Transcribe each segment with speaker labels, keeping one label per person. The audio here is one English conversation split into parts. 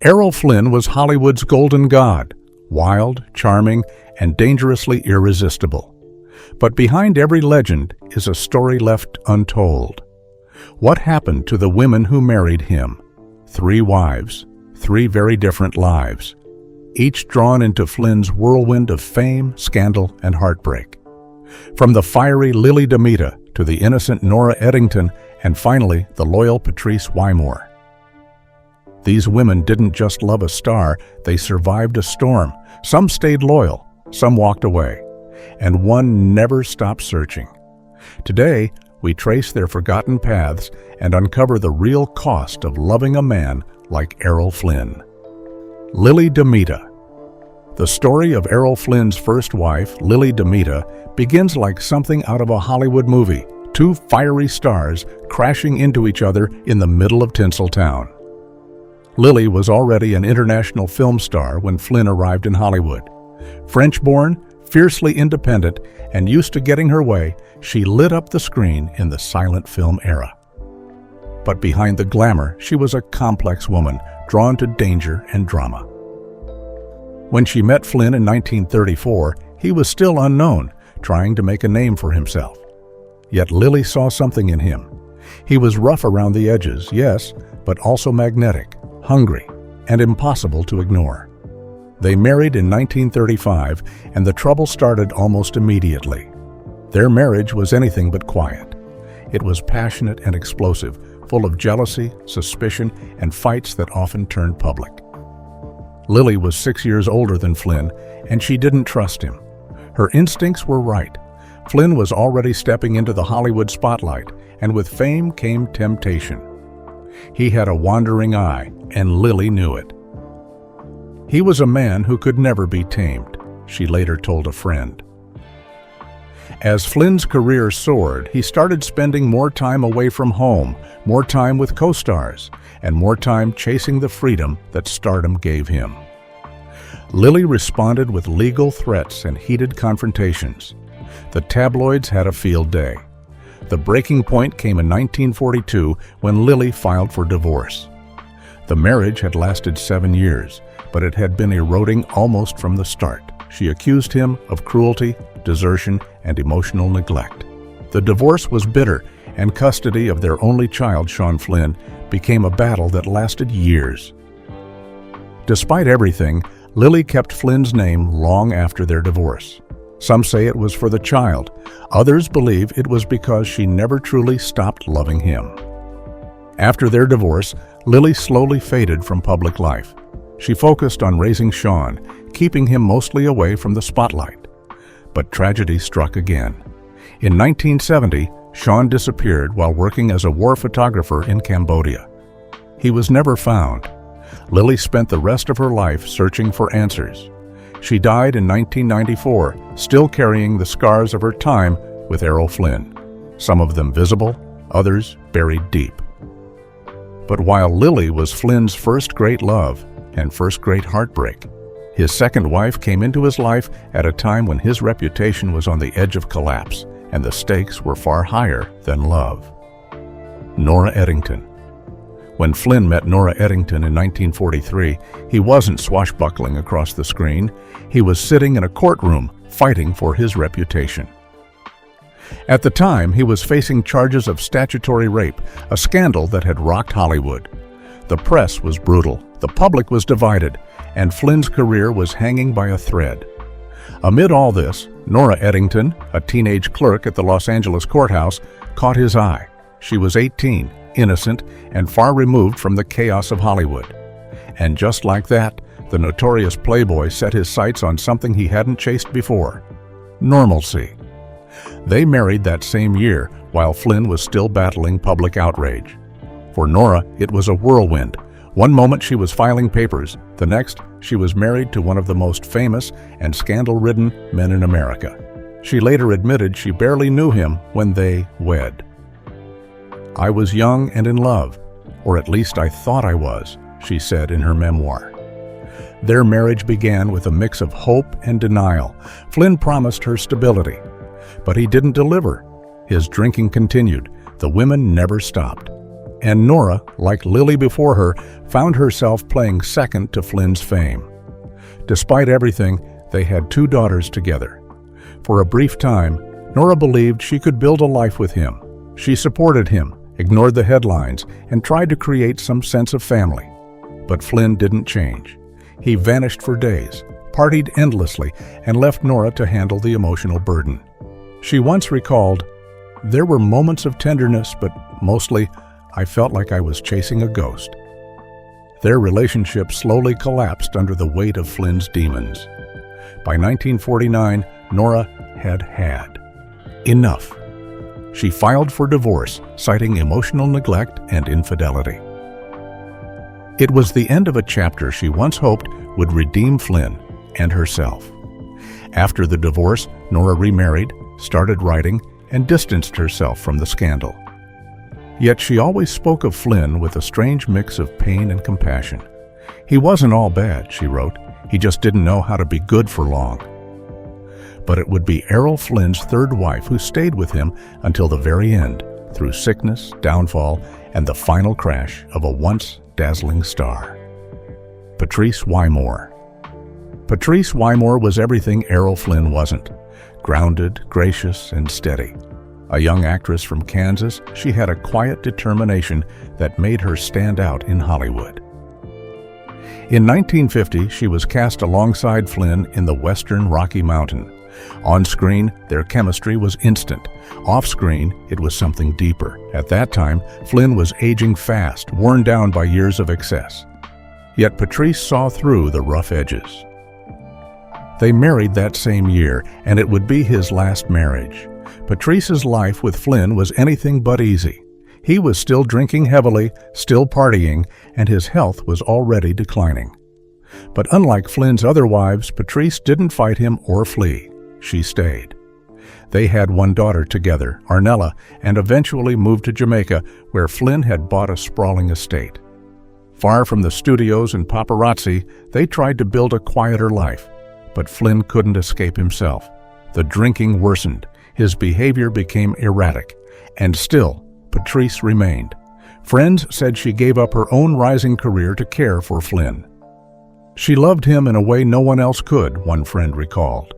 Speaker 1: Errol Flynn was Hollywood's golden god, wild, charming, and dangerously irresistible. But behind every legend is a story left untold. What happened to the women who married him? 3 wives, 3 very different lives, each drawn into Flynn's whirlwind of fame, scandal, and heartbreak. From the fiery Lili Damita to the innocent Nora Eddington, and finally the loyal Patrice Wymore. These women didn't just love a star, they survived a storm. Some stayed loyal, some walked away, and one never stopped searching. Today, we trace their forgotten paths and uncover the real cost of loving a man like Errol Flynn. Lili Damita. The story of Errol Flynn's first wife, Lili Damita, begins like something out of a Hollywood movie, 2 fiery stars crashing into each other in the middle of Tinseltown. Lili was already an international film star when Flynn arrived in Hollywood. French-born, fiercely independent, and used to getting her way, she lit up the screen in the silent film era. But behind the glamour, she was a complex woman, drawn to danger and drama. When she met Flynn in 1934, he was still unknown, trying to make a name for himself. Yet Lili saw something in him. He was rough around the edges, yes, but also magnetic, hungry, and impossible to ignore. They married in 1935, and the trouble started almost immediately. Their marriage was anything but quiet. It was passionate and explosive, full of jealousy, suspicion, and fights that often turned public. Lili was 6 years older than Flynn, and she didn't trust him. Her instincts were right. Flynn was already stepping into the Hollywood spotlight, and with fame came temptation. He had a wandering eye, and Lili knew it. He was a man who could never be tamed, she later told a friend. As Flynn's career soared, he started spending more time away from home, more time with co-stars, and more time chasing the freedom that stardom gave him. Lili responded with legal threats and heated confrontations. The tabloids had a field day. The breaking point came in 1942 when Lili filed for divorce. The marriage had lasted 7 years, but it had been eroding almost from the start. She accused him of cruelty, desertion, and emotional neglect. The divorce was bitter, and custody of their only child, Sean Flynn, became a battle that lasted years. Despite everything, Lili kept Flynn's name long after their divorce. Some say it was for the child. Others believe it was because she never truly stopped loving him. After their divorce, Lili slowly faded from public life. She focused on raising Sean, keeping him mostly away from the spotlight. But tragedy struck again. In 1970, Sean disappeared while working as a war photographer in Cambodia. He was never found. Lili spent the rest of her life searching for answers. She died in 1994, still carrying the scars of her time with Errol Flynn, some of them visible, others buried deep. But while Lili was Flynn's first great love and first great heartbreak, his second wife came into his life at a time when his reputation was on the edge of collapse and the stakes were far higher than love. Nora Eddington. When Flynn met Nora Eddington in 1943, he wasn't swashbuckling across the screen. He was sitting in a courtroom fighting for his reputation. At the time, he was facing charges of statutory rape, a scandal that had rocked Hollywood. The press was brutal, the public was divided, and Flynn's career was hanging by a thread. Amid all this, Nora Eddington, a teenage clerk at the Los Angeles courthouse, caught his eye. She was 18, innocent, and far removed from the chaos of Hollywood. And just like that, the notorious playboy set his sights on something he hadn't chased before: normalcy. They married that same year while Flynn was still battling public outrage. For Nora, it was a whirlwind. One moment she was filing papers, the next she was married to one of the most famous and scandal-ridden men in America. She later admitted she barely knew him when they wed. "I was young and in love, or at least I thought I was," she said in her memoir. Their marriage began with a mix of hope and denial. Flynn promised her stability, but he didn't deliver. His drinking continued. The women never stopped. And Nora, like Lili before her, found herself playing second to Flynn's fame. Despite everything, they had 2 daughters together. For a brief time, Nora believed she could build a life with him. She supported him, ignored the headlines, and tried to create some sense of family. But Flynn didn't change. He vanished for days, partied endlessly, and left Nora to handle the emotional burden. She once recalled, "There were moments of tenderness, but mostly, I felt like I was chasing a ghost." Their relationship slowly collapsed under the weight of Flynn's demons. By 1949, Nora had enough. She filed for divorce, citing emotional neglect and infidelity. It was the end of a chapter she once hoped would redeem Flynn and herself. After the divorce, Nora remarried, started writing, and distanced herself from the scandal. Yet she always spoke of Flynn with a strange mix of pain and compassion. "He wasn't all bad," she wrote. "He just didn't know how to be good for long." But it would be Errol Flynn's 3rd wife who stayed with him until the very end, through sickness, downfall, and the final crash of a once dazzling star. Patrice Wymore. Patrice Wymore was everything Errol Flynn wasn't. Grounded, gracious, and steady. A young actress from Kansas, she had a quiet determination that made her stand out in Hollywood. In 1950, she was cast alongside Flynn in the Western Rocky Mountain. On screen, their chemistry was instant. Off screen, it was something deeper. At that time, Flynn was aging fast, worn down by years of excess. Yet Patrice saw through the rough edges. They married that same year, and it would be his last marriage. Patrice's life with Flynn was anything but easy. He was still drinking heavily, still partying, and his health was already declining. But unlike Flynn's other wives, Patrice didn't fight him or flee. She stayed. They had 1 daughter together, Arnella, and eventually moved to Jamaica, where Flynn had bought a sprawling estate. Far from the studios and paparazzi, they tried to build a quieter life. But Flynn couldn't escape himself. The drinking worsened. His behavior became erratic. And still, Patrice remained. Friends said she gave up her own rising career to care for Flynn. She loved him in a way no one else could, one friend recalled.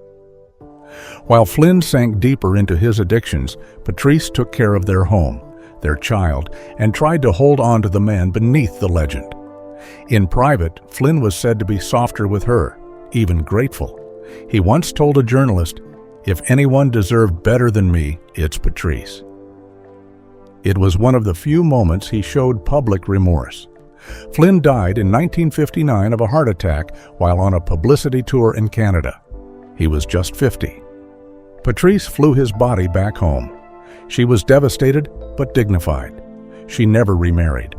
Speaker 1: While Flynn sank deeper into his addictions, Patrice took care of their home, their child, and tried to hold on to the man beneath the legend. In private, Flynn was said to be softer with her, even grateful. He once told a journalist, "If anyone deserved better than me, it's Patrice." It was one of the few moments he showed public remorse. Flynn died in 1959 of a heart attack while on a publicity tour in Canada. He was just 50. Patrice flew his body back home. She was devastated but dignified. She never remarried.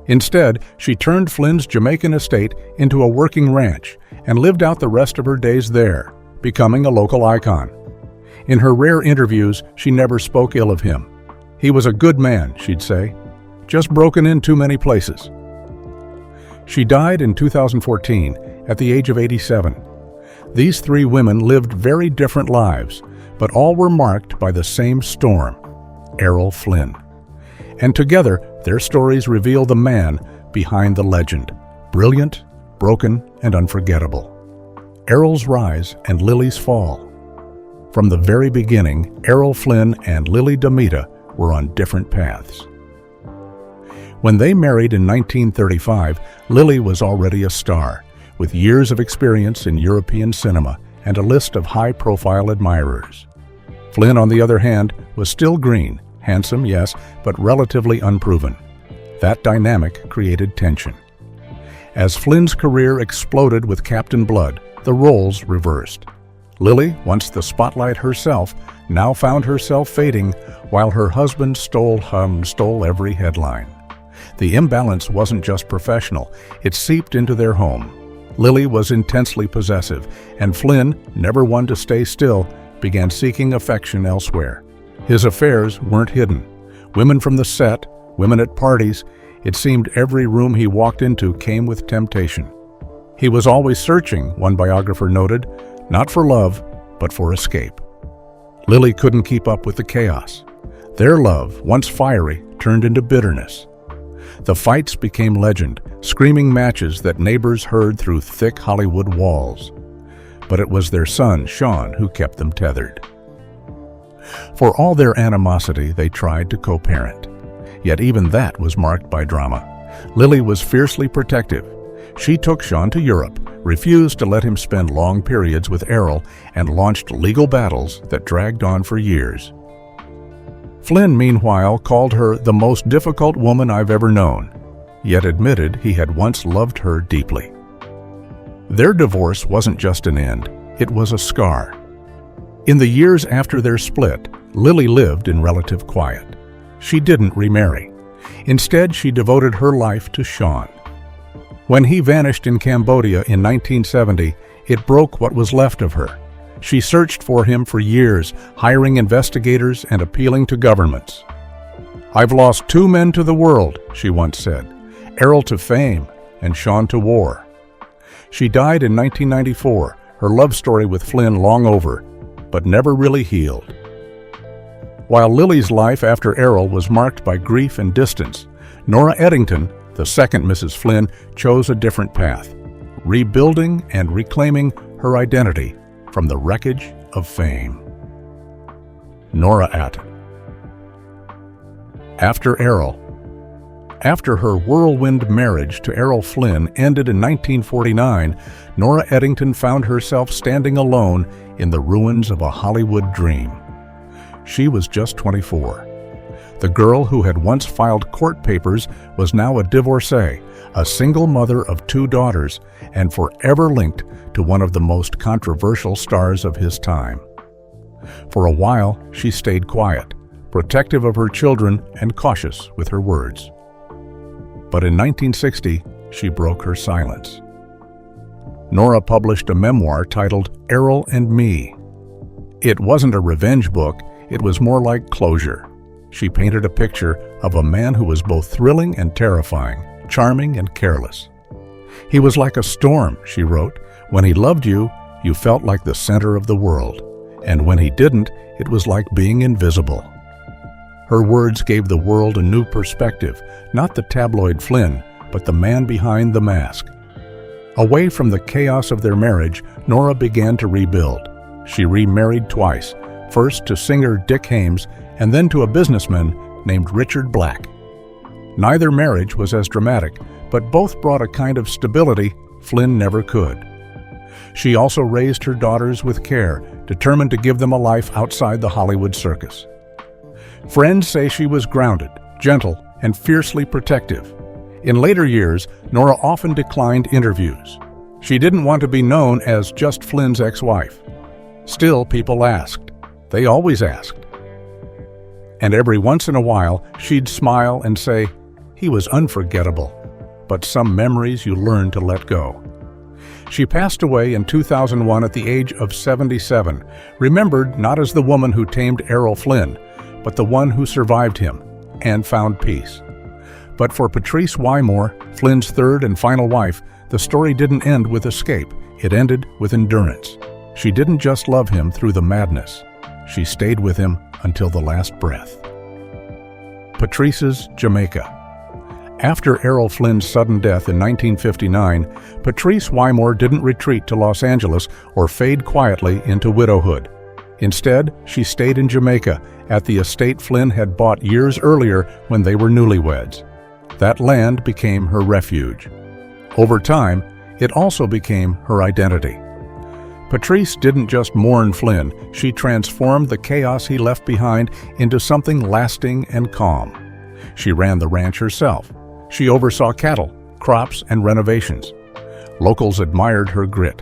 Speaker 1: Instead, she turned Flynn's Jamaican estate into a working ranch and lived out the rest of her days there, becoming a local icon. In her rare interviews, she never spoke ill of him. "He was a good man," she'd say, "just broken in too many places." She died in 2014 at the age of 87. These 3 women lived very different lives, but all were marked by the same storm, Errol Flynn. And together, their stories reveal the man behind the legend, brilliant, broken, and unforgettable. Errol's rise and Lili's fall. From the very beginning, Errol Flynn and Lili Damita were on different paths. When they married in 1935, Lili was already a star, with years of experience in European cinema and a list of high-profile admirers. Flynn, on the other hand, was still green, handsome, yes, but relatively unproven. That dynamic created tension. As Flynn's career exploded with Captain Blood, the roles reversed. Lili, once the spotlight herself, now found herself fading, while her husband stole every headline. The imbalance wasn't just professional, it seeped into their home. Lili was intensely possessive, and Flynn, never one to stay still, began seeking affection elsewhere. His affairs weren't hidden. Women from the set, women at parties, it seemed every room he walked into came with temptation. He was always searching, one biographer noted, not for love, but for escape. Lili couldn't keep up with the chaos. Their love, once fiery, turned into bitterness. The fights became legend, screaming matches that neighbors heard through thick Hollywood walls. But it was their son, Sean, who kept them tethered. For all their animosity, they tried to co-parent. Yet even that was marked by drama. Lili was fiercely protective. She took Sean to Europe, refused to let him spend long periods with Errol, and launched legal battles that dragged on for years. Flynn, meanwhile, called her the most difficult woman I've ever known, yet admitted he had once loved her deeply. Their divorce wasn't just an end, it was a scar. In the years after their split, Lili lived in relative quiet. She didn't remarry. Instead, she devoted her life to Sean. When he vanished in Cambodia in 1970, it broke what was left of her. She searched for him for years, hiring investigators and appealing to governments. "I've lost 2 men to the world," she once said, "Errol to fame and Sean to war." She died in 1994, her love story with Flynn long over, but never really healed. While Lili's life after Errol was marked by grief and distance, Nora Eddington, the second Mrs. Flynn, chose a different path, rebuilding and reclaiming her identity from the wreckage of fame. Nora Eddington. After Errol. After her whirlwind marriage to Errol Flynn ended in 1949, Nora Eddington found herself standing alone in the ruins of a Hollywood dream. She was just 24. The girl who had once filed court papers was now a divorcee, a single mother of 2 daughters, and forever linked to one of the most controversial stars of his time. For a while, she stayed quiet, protective of her children and cautious with her words. But in 1960, she broke her silence. Nora published a memoir titled Errol and Me. It wasn't a revenge book, it was more like closure. She painted a picture of a man who was both thrilling and terrifying, charming and careless. "He was like a storm," she wrote. "When he loved you, you felt like the center of the world. And when he didn't, it was like being invisible." Her words gave the world a new perspective, not the tabloid Flynn, but the man behind the mask. Away from the chaos of their marriage, Nora began to rebuild. She remarried twice, first to singer Dick Haymes and then to a businessman named Richard Black. Neither marriage was as dramatic, but both brought a kind of stability Flynn never could. She also raised her daughters with care, determined to give them a life outside the Hollywood circus. Friends say she was grounded, gentle, and fiercely protective. In later years, Nora often declined interviews. She didn't want to be known as just Flynn's ex-wife. Still, people asked. They always asked. And every once in a while, she'd smile and say, "He was unforgettable, but some memories you learn to let go." She passed away in 2001 at the age of 77, remembered not as the woman who tamed Errol Flynn, but the one who survived him and found peace. But for Patrice Wymore, Flynn's third and final wife, the story didn't end with escape. It ended with endurance. She didn't just love him through the madness. She stayed with him until the last breath. Patrice's Jamaica. After Errol Flynn's sudden death in 1959, Patrice Wymore didn't retreat to Los Angeles or fade quietly into widowhood. Instead, she stayed in Jamaica at the estate Flynn had bought years earlier when they were newlyweds. That land became her refuge. Over time, it also became her identity. Patrice didn't just mourn Flynn, she transformed the chaos he left behind into something lasting and calm. She ran the ranch herself. She oversaw cattle, crops, and renovations. Locals admired her grit.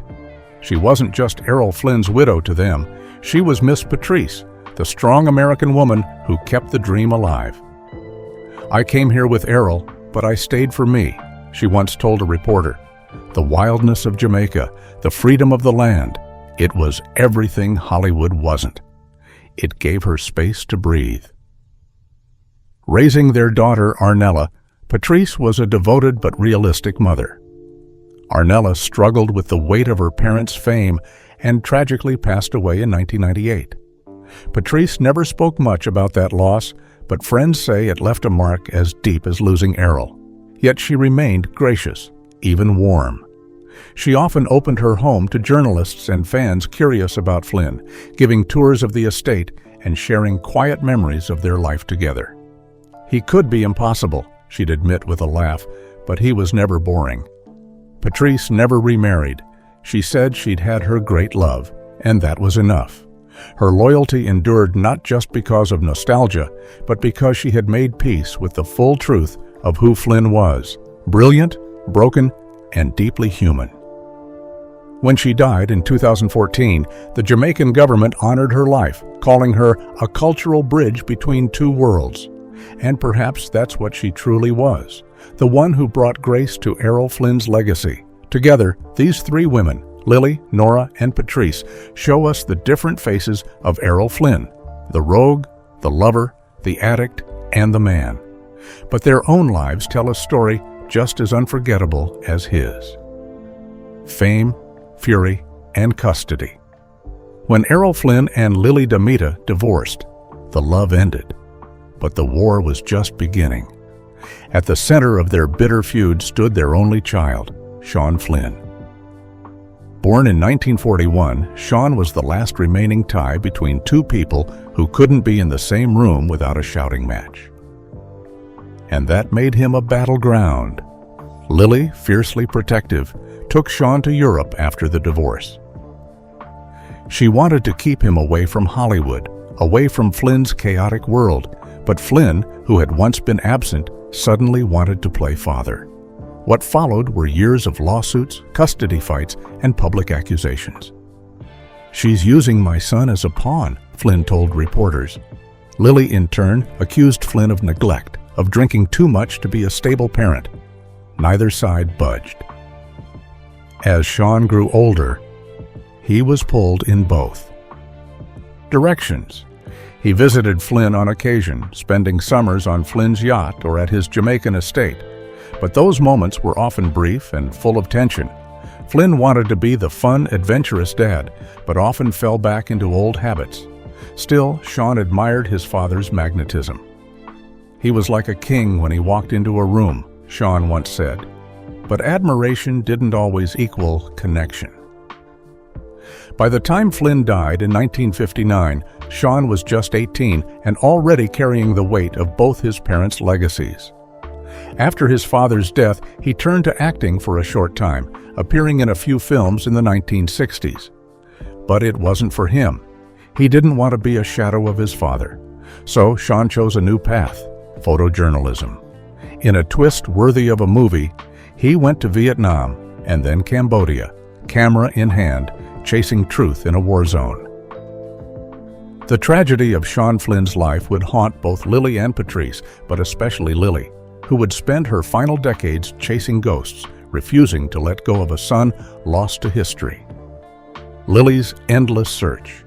Speaker 1: She wasn't just Errol Flynn's widow to them. She was Miss Patrice, the strong American woman who kept the dream alive. "I came here with Errol, but I stayed for me," she once told a reporter. The wildness of Jamaica, the freedom of the land, it was everything Hollywood wasn't. It gave her space to breathe. Raising their daughter, Arnella, Patrice was a devoted but realistic mother. Arnella struggled with the weight of her parents' fame and tragically passed away in 1998. Patrice never spoke much about that loss, but friends say it left a mark as deep as losing Errol. Yet she remained gracious, even warm. She often opened her home to journalists and fans curious about Flynn, giving tours of the estate and sharing quiet memories of their life together. He could be impossible, she'd admit with a laugh, but he was never boring. Patrice never remarried. She said she'd had her great love, and that was enough. Her loyalty endured not just because of nostalgia, but because she had made peace with the full truth of who Flynn was: brilliant, broken, and deeply human. When she died in 2014, the Jamaican government honored her life, calling her a cultural bridge between two worlds. And perhaps that's what she truly was, the one who brought grace to Errol Flynn's legacy. Together, these three women, Lili, Nora, and Patrice, show us the different faces of Errol Flynn: the rogue, the lover, the addict, and the man. But their own lives tell a story just as unforgettable as his. Fame, fury, and custody. When Errol Flynn and Lili Damita divorced, the love ended. But the war was just beginning. At the center of their bitter feud stood their only child, Sean Flynn. Born in 1941, Sean was the last remaining tie between two people who couldn't be in the same room without a shouting match. And that made him a battleground. Lili, fiercely protective, took Sean to Europe after the divorce. She wanted to keep him away from Hollywood, away from Flynn's chaotic world, but Flynn, who had once been absent, suddenly wanted to play father. What followed were years of lawsuits, custody fights, and public accusations. "She's using my son as a pawn," Flynn told reporters. Lili, in turn, accused Flynn of neglect, of drinking too much to be a stable parent. Neither side budged. As Sean grew older, he was pulled in both directions. He visited Flynn on occasion, spending summers on Flynn's yacht or at his Jamaican estate. But those moments were often brief and full of tension. Flynn wanted to be the fun, adventurous dad, but often fell back into old habits. Still, Sean admired his father's magnetism. "He was like a king when he walked into a room," Sean once said. But admiration didn't always equal connection. By the time Flynn died in 1959, Sean was just 18 and already carrying the weight of both his parents' legacies. After his father's death, he turned to acting for a short time, appearing in a few films in the 1960s. But it wasn't for him. He didn't want to be a shadow of his father. So Sean chose a new path: photojournalism. In a twist worthy of a movie, he went to Vietnam and then Cambodia, camera in hand, chasing truth in a war zone. The tragedy of Sean Flynn's life would haunt both Lili and Patrice, but especially Lili, who would spend her final decades chasing ghosts, refusing to let go of a son lost to history. Lili's endless search.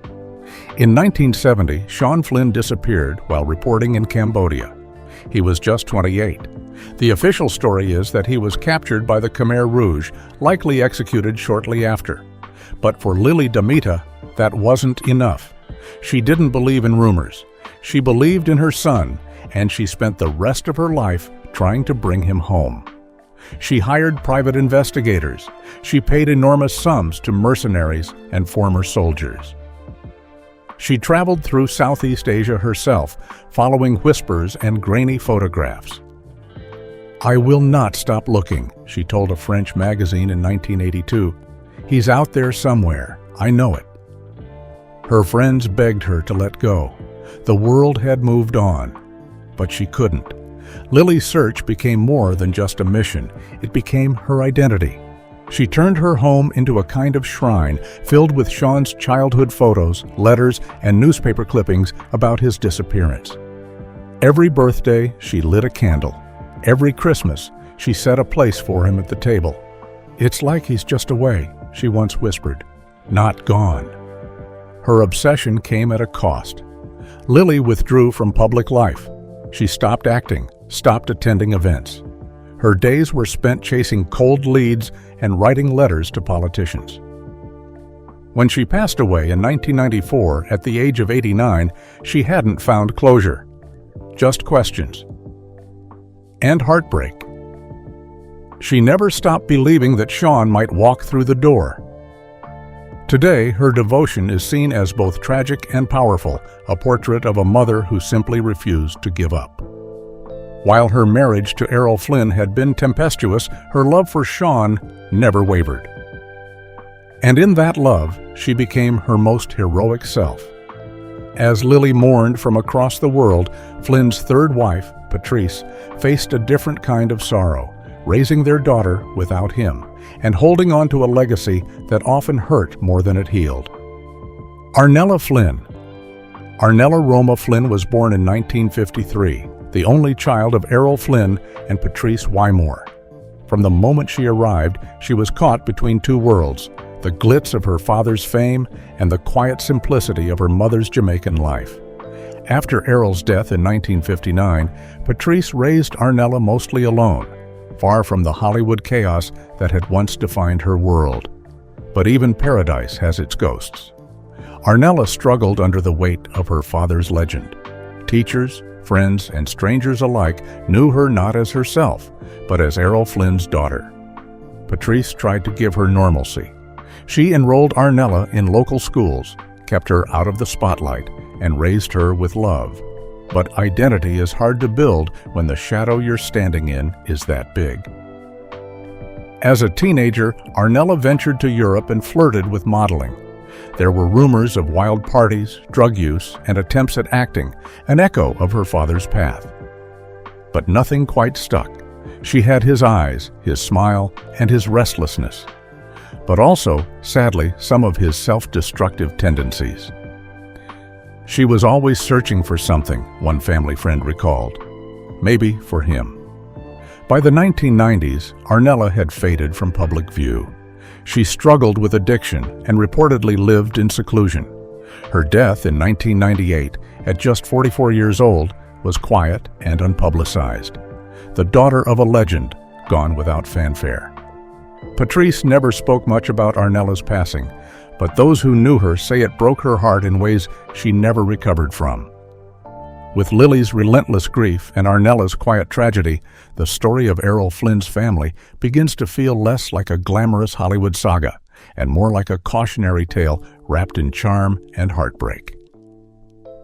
Speaker 1: In 1970, Sean Flynn disappeared while reporting in Cambodia. He was just 28. The official story is that he was captured by the Khmer Rouge, likely executed shortly after. But for Lili Damita, that wasn't enough. She didn't believe in rumors. She believed in her son, and she spent the rest of her life trying to bring him home. She hired private investigators. She paid enormous sums to mercenaries and former soldiers. She traveled through Southeast Asia herself, following whispers and grainy photographs. "I will not stop looking," she told a French magazine in 1982. "He's out there somewhere. I know it." Her friends begged her to let go. The world had moved on, but she couldn't. Lili's search became more than just a mission. It became her identity. She turned her home into a kind of shrine filled with Sean's childhood photos, letters, and newspaper clippings about his disappearance. Every birthday, she lit a candle. Every Christmas, she set a place for him at the table. "It's like he's just away," she once whispered, "not gone." Her obsession came at a cost. Lili withdrew from public life. She stopped acting, stopped attending events. Her days were spent chasing cold leads and writing letters to politicians. When she passed away in 1994 at the age of 89, she hadn't found closure. Just questions. And heartbreak. She never stopped believing that Sean might walk through the door. Today, her devotion is seen as both tragic and powerful, a portrait of a mother who simply refused to give up. While her marriage to Errol Flynn had been tempestuous, her love for Sean never wavered. And in that love, she became her most heroic self. As Lili mourned from across the world, Flynn's third wife, Patrice, faced a different kind of sorrow, raising their daughter without him, and holding on to a legacy that often hurt more than it healed. Arnella Flynn. Arnella Roma Flynn was born in 1953, the only child of Errol Flynn and Patrice Wymore. From the moment she arrived, she was caught between two worlds, the glitz of her father's fame and the quiet simplicity of her mother's Jamaican life. After Errol's death in 1959, Patrice raised Arnella mostly alone, far from the Hollywood chaos that had once defined her world. But even paradise has its ghosts. Arnella struggled under the weight of her father's legend. Teachers, friends, and strangers alike knew her not as herself, but as Errol Flynn's daughter. Patrice tried to give her normalcy. She enrolled Arnella in local schools, kept her out of the spotlight, and raised her with love. But identity is hard to build when the shadow you're standing in is that big. As a teenager, Arnella ventured to Europe and flirted with modeling. There were rumors of wild parties, drug use, and attempts at acting, an echo of her father's path. But nothing quite stuck. She had his eyes, his smile, and his restlessness. But also, sadly, some of his self-destructive tendencies. She was always searching for something, one family friend recalled. Maybe for him. By the 1990s, Arnella had faded from public view. She struggled with addiction and reportedly lived in seclusion. Her death in 1998, at just 44 years old, was quiet and unpublicized. The daughter of a legend, gone without fanfare. Patrice never spoke much about Arnella's passing, but those who knew her say it broke her heart in ways she never recovered from. With Lili's relentless grief and Arnella's quiet tragedy, the story of Errol Flynn's family begins to feel less like a glamorous Hollywood saga and more like a cautionary tale wrapped in charm and heartbreak.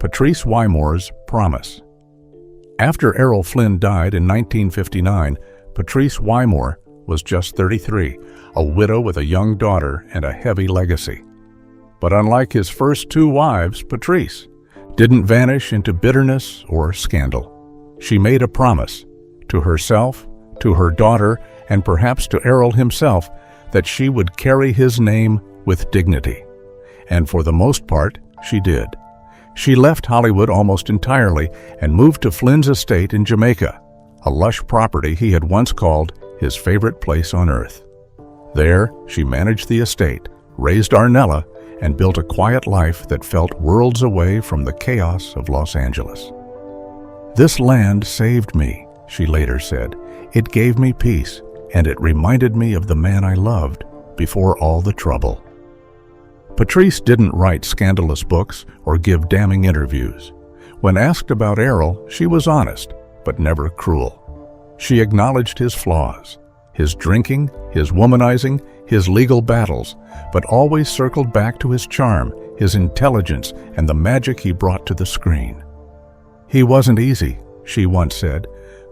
Speaker 1: Patrice Wymore's Promise. After Errol Flynn died in 1959, Patrice Wymore was just 33, a widow with a young daughter and a heavy legacy. But unlike his first two wives, Patrice didn't vanish into bitterness or scandal. She made a promise to herself, to her daughter, and perhaps to Errol himself that she would carry his name with dignity. And for the most part, she did. She left Hollywood almost entirely and moved to Flynn's estate in Jamaica, a lush property he had once called his favorite place on earth. There, she managed the estate, raised Arnella, and built a quiet life that felt worlds away from the chaos of Los Angeles. "This land saved me," she later said. "It gave me peace, and it reminded me of the man I loved before all the trouble." Patrice didn't write scandalous books or give damning interviews. When asked about Errol, she was honest, but never cruel. She acknowledged his flaws, his drinking, his womanizing, his legal battles, but always circled back to his charm, his intelligence, and the magic he brought to the screen. "He wasn't easy," she once said,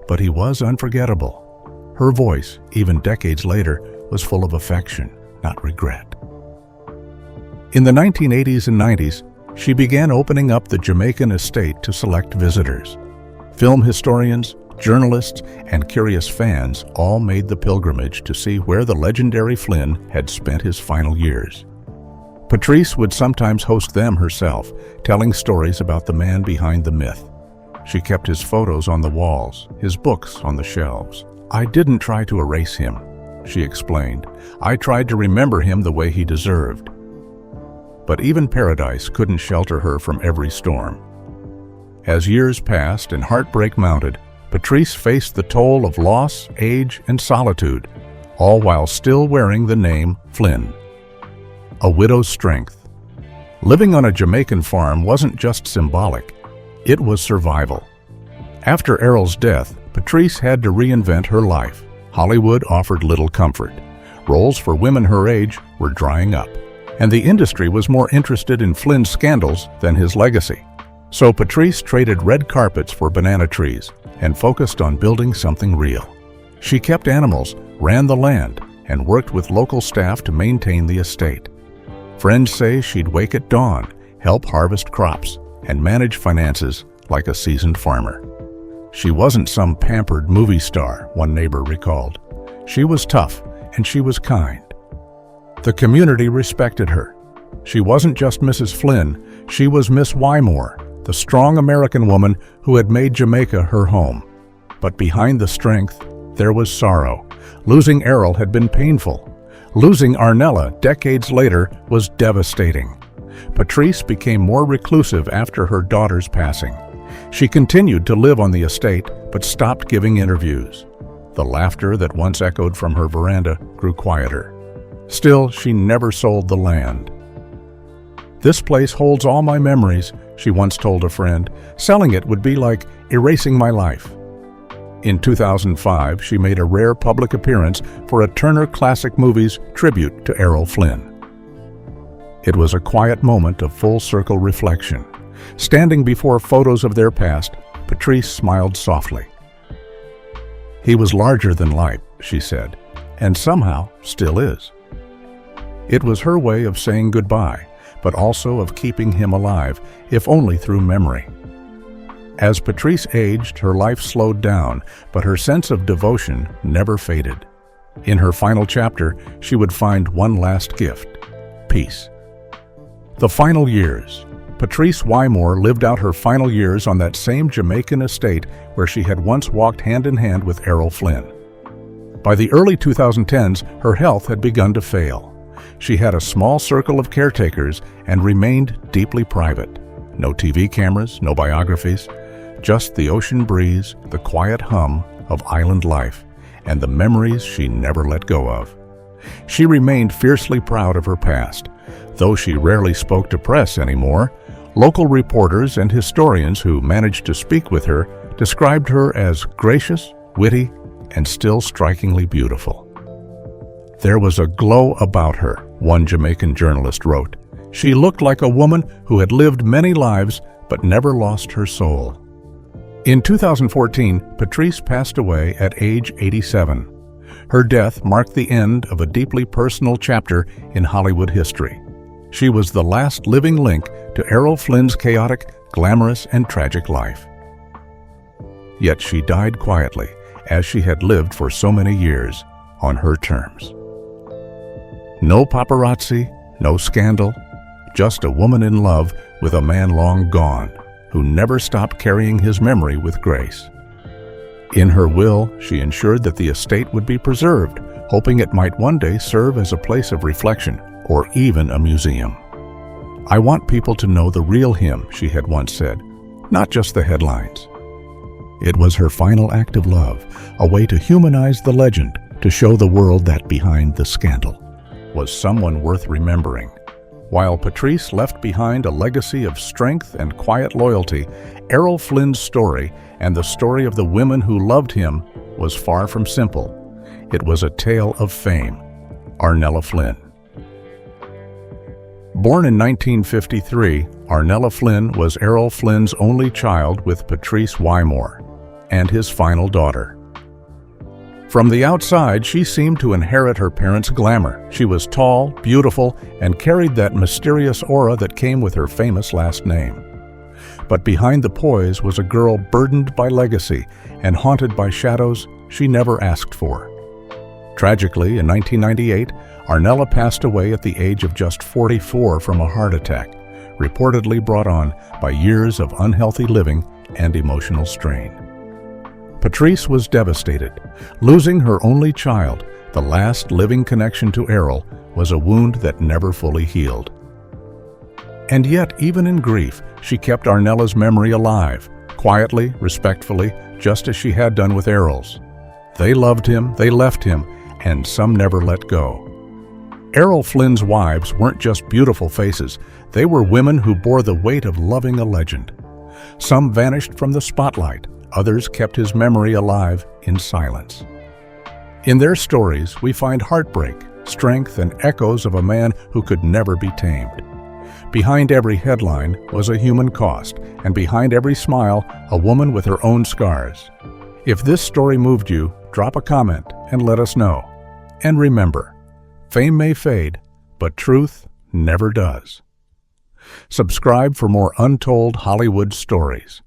Speaker 1: "but he was unforgettable." Her voice, even decades later, was full of affection, not regret. In the 1980s and 90s, she began opening up the Jamaican estate to select visitors. Film historians, journalists, and curious fans all made the pilgrimage to see where the legendary Flynn had spent his final years. Patrice would sometimes host them herself, telling stories about the man behind the myth. She kept his photos on the walls, his books on the shelves. "I didn't try to erase him," she explained. "I tried to remember him the way he deserved." But even paradise couldn't shelter her from every storm. As years passed and heartbreak mounted, Patrice faced the toll of loss, age, and solitude, all while still wearing the name Flynn. A widow's strength. Living on a Jamaican farm wasn't just symbolic, it was survival. After Errol's death, Patrice had to reinvent her life, Hollywood offered little comfort. Roles for women her age were drying up, and the industry was more interested in Flynn's scandals than his legacy. So Patrice traded red carpets for banana trees and focused on building something real. She kept animals, ran the land, and worked with local staff to maintain the estate. Friends say she'd wake at dawn, help harvest crops, and manage finances like a seasoned farmer. She wasn't some pampered movie star, one neighbor recalled. She was tough, and she was kind. The community respected her. She wasn't just Mrs. Flynn, she was Miss Wymore, the strong American woman who had made Jamaica her home. But behind the strength, there was sorrow. Losing Errol had been painful. Losing Arnella decades later was devastating. Patrice became more reclusive after her daughter's passing. She continued to live on the estate, but stopped giving interviews. The laughter that once echoed from her veranda grew quieter. Still, she never sold the land. "This place holds all my memories," she once told a friend. "Selling it would be like erasing my life." In 2005, she made a rare public appearance for a Turner Classic Movies tribute to Errol Flynn. It was a quiet moment of full-circle reflection. Standing before photos of their past, Patrice smiled softly. "He was larger than life," she said, "and somehow still is." It was her way of saying goodbye, but also of keeping him alive, if only through memory. As Patrice aged, her life slowed down, but her sense of devotion never faded. In her final chapter, she would find one last gift: peace. The final years. Patrice Wymore lived out her final years on that same Jamaican estate where she had once walked hand in hand with Errol Flynn. By the early 2010s, her health had begun to fail. She had a small circle of caretakers and remained deeply private. No TV cameras, no biographies, just the ocean breeze, the quiet hum of island life, and the memories she never let go of. She remained fiercely proud of her past. Though she rarely spoke to press anymore, local reporters and historians who managed to speak with her described her as gracious, witty, and still strikingly beautiful. "There was a glow about her," one Jamaican journalist wrote. "She looked like a woman who had lived many lives but never lost her soul." In 2014, Patrice passed away at age 87. Her death marked the end of a deeply personal chapter in Hollywood history. She was the last living link to Errol Flynn's chaotic, glamorous, and tragic life. Yet she died quietly, as she had lived for so many years, on her terms. No paparazzi, no scandal, just a woman in love with a man long gone, who never stopped carrying his memory with grace. In her will, she ensured that the estate would be preserved, hoping it might one day serve as a place of reflection or even a museum. "I want people to know the real him," she had once said, "not just the headlines." It was her final act of love, a way to humanize the legend, to show the world that behind the scandal was someone worth remembering. While Patrice left behind a legacy of strength and quiet loyalty, Errol Flynn's story and the story of the women who loved him was far from simple. It was a tale of fame. Arnella Flynn. Born in 1953, Arnella Flynn was Errol Flynn's only child with Patrice Wymore, and his final daughter. From the outside, she seemed to inherit her parents' glamour. She was tall, beautiful, and carried that mysterious aura that came with her famous last name. But behind the poise was a girl burdened by legacy and haunted by shadows she never asked for. Tragically, in 1998, Arnella passed away at the age of just 44 from a heart attack, reportedly brought on by years of unhealthy living and emotional strain. Patrice was devastated. Losing her only child, the last living connection to Errol, was a wound that never fully healed. And yet, even in grief, she kept Arnella's memory alive, quietly, respectfully, just as she had done with Errol's. They loved him, they left him, and some never let go. Errol Flynn's wives weren't just beautiful faces, they were women who bore the weight of loving a legend. Some vanished from the spotlight, others kept his memory alive in silence. In their stories, we find heartbreak, strength, and echoes of a man who could never be tamed. Behind every headline was a human cost, and behind every smile, a woman with her own scars. If this story moved you, drop a comment and let us know. And remember, fame may fade, but truth never does. Subscribe for more untold Hollywood stories.